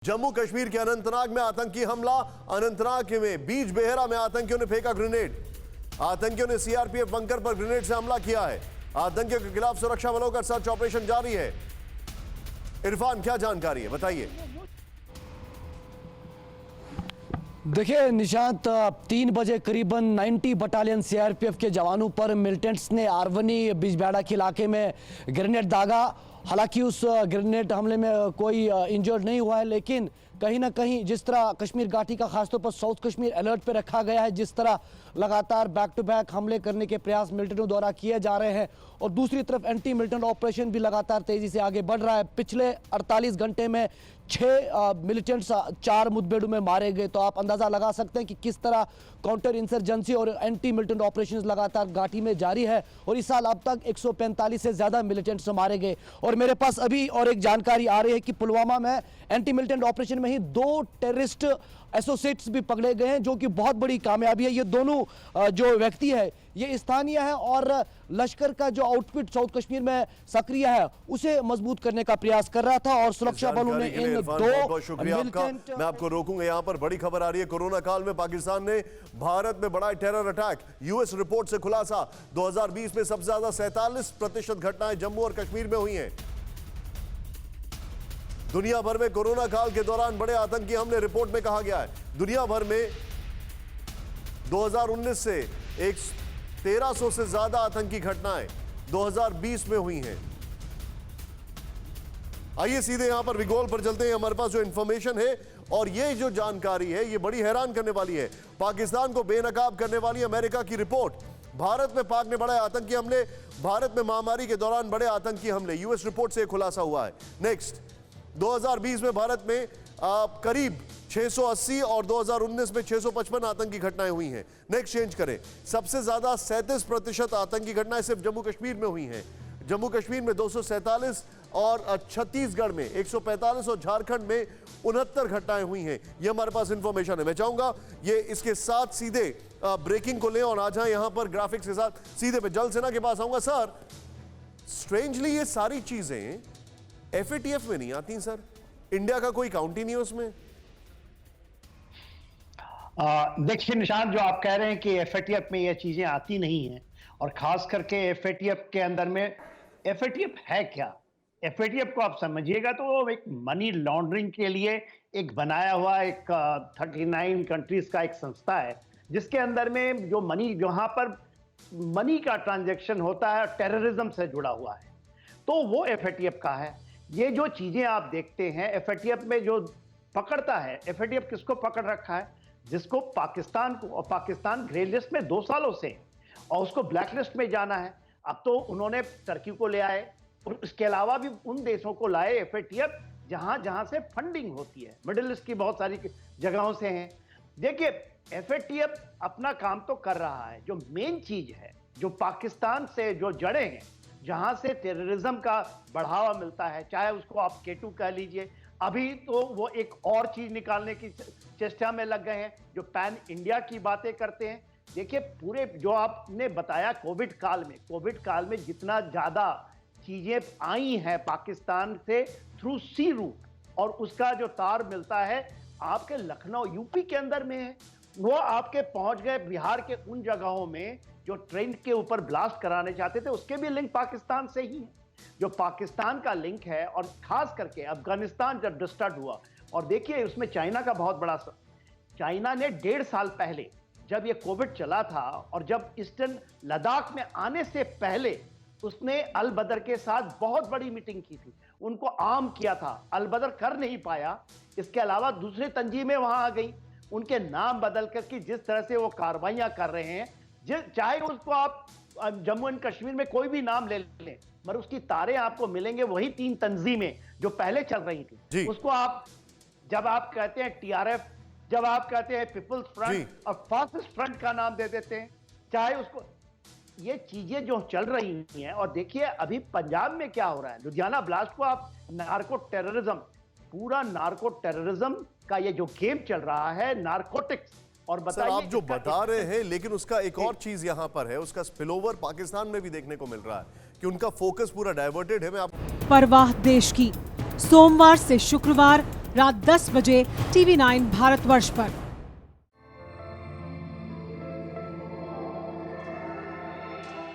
जम्मू कश्मीर के अनंतनाग में आतंकी हमला। अनंतनाग में बीज बेहरा में आतंकियों ने फेंका ग्रेनेड। आतंकियों ने सीआरपीएफ बंकर पर ग्रेनेड से हमला किया है। आतंकियों के खिलाफ सुरक्षा बलों का सर्च ऑपरेशन जारी है। इरफान, क्या जानकारी है, बताइए। देखिए निशांत, 3 बजे करीबन 90 बटालियन सीआरपीएफ के जवानों पर मिलिटेंट्स ने आरवनी बिजबेहरा के इलाके में ग्रेनेड दागा। हालांकि उस ग्रेनेड हमले में कोई इंजर्ड नहीं हुआ है, लेकिन कहीं ना कहीं जिस तरह कश्मीर घाटी का खासतौर पर साउथ कश्मीर अलर्ट पे रखा गया है, जिस तरह लगातार बैक टू बैक हमले करने के प्रयास मिलिटेंटों द्वारा किए जा रहे हैं और दूसरी तरफ एंटी मिलिटेंट ऑपरेशन भी लगातार तेजी से आगे बढ़ रहा है। पिछले 48 घंटे में 6 मिलिटेंट्स 4 मुठभेड़ों में मारे गए, तो आप अंदाजा लगा सकते हैं कि किस तरह काउंटर इंसर्जेंसी और एंटी मिलिटेंट ऑपरेशंस लगातार घाटी में जारी है। और इस साल अब तक 145 से ज्यादा मिलिटेंट्स मारे गए। और मेरे पास अभी और एक जानकारी आ रही है कि पुलवामा में एंटी मिलिटेंट ऑपरेशन में ही 2 टेररिस्ट एसोसिएट्स भी पकड़े गए हैं, जो कि बहुत बड़ी कामयाबी है। ये दोनों जो व्यक्ति है ये स्थानीय है और लश्कर का जो आउटफिट साउथ कश्मीर में सक्रिय है उसे मजबूत करने का प्रयास कर रहा था। और सुरक्षा बलों ने इन 2 शुक्रिया आपका। मैं आपको रोकूंगा, यहां पर बड़ी खबर आ रही है। कोरोना काल में पाकिस्तान ने भारत में बढ़ाया टेरर अटैक। यूएस रिपोर्ट से खुलासा, 2020 में सबसे ज्यादा 47% घटनाएं जम्मू और कश्मीर में हुई हैं। दुनिया भर में कोरोना काल के दौरान बड़े आतंकी हमले रिपोर्ट में कहा गया है। दुनिया भर में 2019 से 1300 से ज्यादा आतंकी घटनाएं 2020 में हुई हैं। आइए सीधे यहां पर विगोल पर चलते हैं। हमारे पास जो इंफॉर्मेशन है और ये जो जानकारी है ये बड़ी हैरान करने वाली है। पाकिस्तान को बेनकाब करने वाली अमेरिका की रिपोर्ट। भारत में पाक ने बढ़ाए आतंकी हमले। भारत में महामारी के दौरान बड़े आतंकी हमले, यूएस रिपोर्ट से खुलासा हुआ है। नेक्स्ट, 2020 में भारत में करीब 680 और 2019 में 655 आतंकी घटनाएं हुई हैं। नेक्स्ट चेंज करें, सबसे ज्यादा 37% आतंकी घटनाएं सिर्फ जम्मू कश्मीर में हुई हैं। जम्मू कश्मीर में 247 और छत्तीसगढ़ में 145 और झारखंड में 69 घटनाएं हुई हैं। ये हमारे पास इंफॉर्मेशन है। मैं चाहूंगा ये इसके साथ सीधे ब्रेकिंग को लें और आ जाए यहां पर ग्राफिक्स के साथ। सीधे पे जल सेना के पास आऊंगा। सर, स्ट्रेंजली ये सारी चीजें एफएटीएफ में नहीं आती सर। इंडिया का कोई काउंट ही नहीं है उसमें। देखिए निशांत, जो आप कह रहे हैं कि एफएटीएफ में ये चीजें आती नहीं हैं, और खास करके एफएटीएफ के अंदर में एफएटीएफ है क्या? एफएटीएफ को आप समझिएगा तो वो एक मनी लॉन्ड्रिंग के लिए एक बनाया हुआ एक 39 कंट्रीज का एक संस्था है, जिसके अंदर में जो मनी, जहां पर मनी का ट्रांजैक्शन होता है टेररिज्म से जुड़ा हुआ है, तो वो एफएटीएफ का है। ये जो चीजें आप देखते हैं एफएटीएफ में जो पकड़ता है, एफएटीएफ किसको पकड़ रखा है? जिसको पाकिस्तान को, और पाकिस्तान ग्रे लिस्ट में 2 सालों से और उसको ब्लैक लिस्ट में जाना है। अब तो उन्होंने टर्की को ले आए और इसके अलावा भी उन देशों को लाए एफएटीएफ जहां जहां से फंडिंग होती है। मिडिल ईस्ट की बहुत सारी जगहों से हैं। देखिए एफएटीएफ अपना काम तो कर रहा है। जो मेन चीज है, जो पाकिस्तान से जो जड़ें हैं, जहां से टेररिज्म का बढ़ावा मिलता है, चाहे उसको आप K2 कह लीजिए, अभी तो वो एक और चीज निकालने की चेष्टा में लग गए हैं, जो पैन इंडिया की बातें करते हैं। देखिए पूरे जो आपने बताया कोविड काल में जितना ज्यादा चीजें आई हैं पाकिस्तान से थ्रू सी रूट, और उसका जो तार मिलता है आपके लखनऊ यूपी के अंदर में है, वो आपके पहुंच गए बिहार के उन जगहों में जो ट्रेन के ऊपर ब्लास्ट कराने चाहते थे, उसके भी लिंक पाकिस्तान से ही है। जो पाकिस्तान का लिंक है, और खास करके अफगानिस्तान जब डिस्टर्ब हुआ, और देखिए उसमें चाइना का बहुत बड़ा चाइना ने 1.5 साल पहले जब ये कोविड चला था और जब ईस्टर्न लद्दाख में आने से पहले उसने अल बदर के साथ बहुत बड़ी मीटिंग की थी, उनको आर्म किया था। अल बदर कर नहीं पाया, इसके अलावा दूसरी तंजीमें वहां आ गई, उनके नाम बदल करके जिस तरह से वो कार्रवाइयां कर रहे हैं, चाहे उसको आप जम्मू एंड कश्मीर में कोई भी नाम ले लें, मगर उसकी तारे आपको मिलेंगे वही 3 तंजीमें जो पहले चल रही थी। उसको आप जब आप कहते हैं टीआरएफ, जब आप कहते हैं पीपल्स फ्रंट और फासिस्ट फ्रंट का नाम दे देते हैं, चाहे उसको, ये चीजें जो चल रही हैं। और देखिए अभी पंजाब में क्या हो रहा है, लुधियाना ब्लास्ट को आप नार्को टेररिज्म, पूरा नार्को टेररिज्म का ये जो गेम चल रहा है, नार्कोटिक्स। और बताइए आप जो बता रहे हैं, लेकिन उसका एक और चीज यहां पर है, उसका स्पिलओवर पाकिस्तान में भी देखने को मिल रहा है कि उनका फोकस पूरा डाइवर्टेड है। मैं आप परवाह देश की, सोमवार से शुक्रवार रात 10 बजे TV9 भारतवर्ष पर।